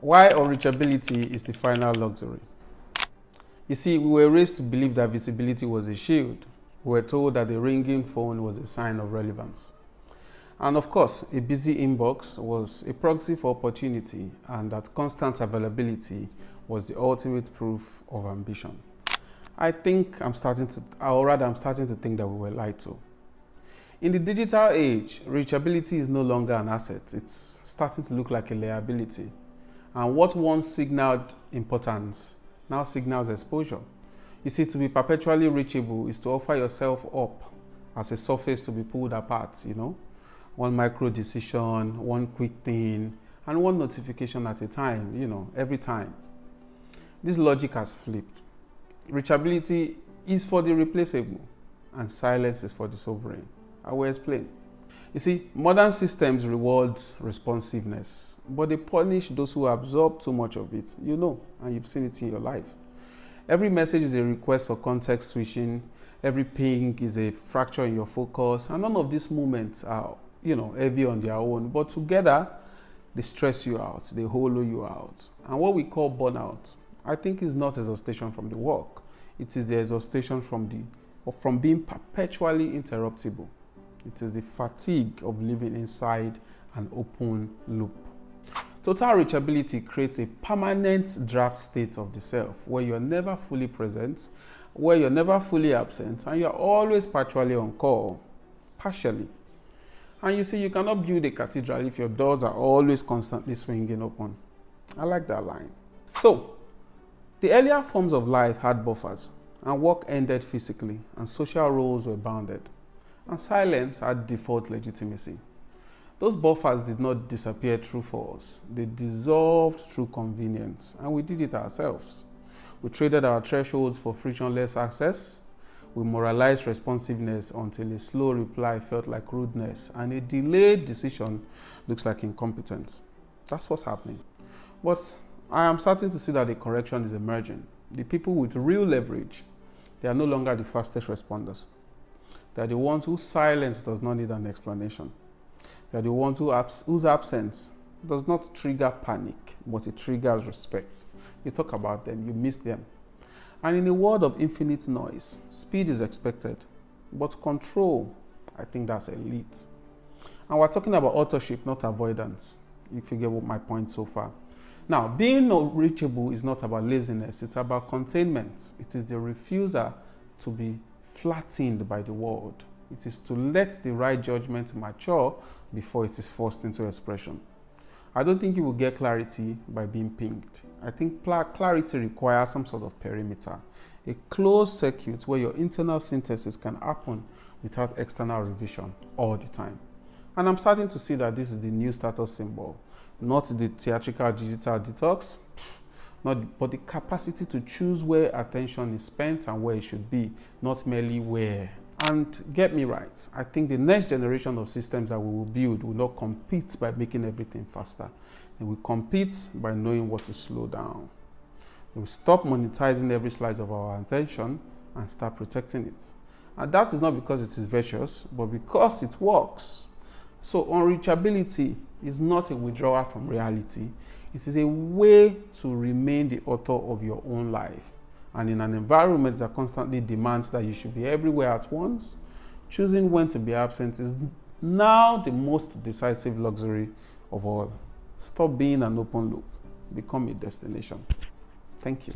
Why unreachability is the final luxury. You see, we were raised to believe that visibility was a shield. We were told that the ringing phone was a sign of relevance. And of course, a busy inbox was a proxy for opportunity, and that constant availability was the ultimate proof of ambition. I'm starting to think that we were lied to. In the digital age, reachability is no longer an asset. It's starting to look like a liability. And what once signaled importance now signals exposure. You see, to be perpetually reachable is to offer yourself up as a surface to be pulled apart, One micro decision, one quick thing, and one notification at a time, every time. This logic has flipped. Reachability is for the replaceable, and silence is for the sovereign. I will explain. You see, modern systems reward responsiveness, but they punish those who absorb too much of it, and you've seen it in your life. Every message is a request for context switching. Every ping is a fracture in your focus, and none of these moments are, heavy on their own, but together they stress you out, they hollow you out. And what we call burnout, I think, is not exhaustion from the work. It is the exhaustion from being perpetually interruptible. It is the fatigue of living inside an open loop. Total reachability creates a permanent draft state of the self where you're never fully present, where you're never fully absent, and you're always partially on call. Partially. And you see, you cannot build a cathedral if your doors are always constantly swinging open. I like that line. So, the earlier forms of life had buffers, and work ended physically, and social roles were bounded, and silence had default legitimacy. Those buffers did not disappear through force. They dissolved through convenience, and we did it ourselves. We traded our thresholds for frictionless access. We moralized responsiveness until a slow reply felt like rudeness, and a delayed decision looks like incompetence. That's what's happening. But I am starting to see that a correction is emerging. The people with real leverage, they are no longer the fastest responders. They are the ones whose silence does not need an explanation. They are the ones whose absence does not trigger panic, but it triggers respect. You talk about them, you miss them. And in a world of infinite noise, speed is expected, but control, I think that's elite. And we're talking about authorship, not avoidance, if you get what my point so far. Now, being reachable is not about laziness, it's about containment. It is the refusal to be flattened by the world. It is to let the right judgment mature before it is forced into expression. I don't think you will get clarity by being pinged. I think clarity requires some sort of perimeter, a closed circuit where your internal synthesis can happen without external revision all the time. And I'm starting to see that this is the new status symbol, not the theatrical digital detox, but the capacity to choose where attention is spent and where it should be, not merely where. And get me right, I think the next generation of systems that we will build will not compete by making everything faster. They will compete by knowing what to slow down. They will stop monetizing every slice of our attention and start protecting it. And that is not because it is virtuous, but because it works. So unreachability is not a withdrawal from reality. It is a way to remain the author of your own life. And in an environment that constantly demands that you should be everywhere at once, choosing when to be absent is now the most decisive luxury of all. Stop being an open loop. Become a destination. Thank you.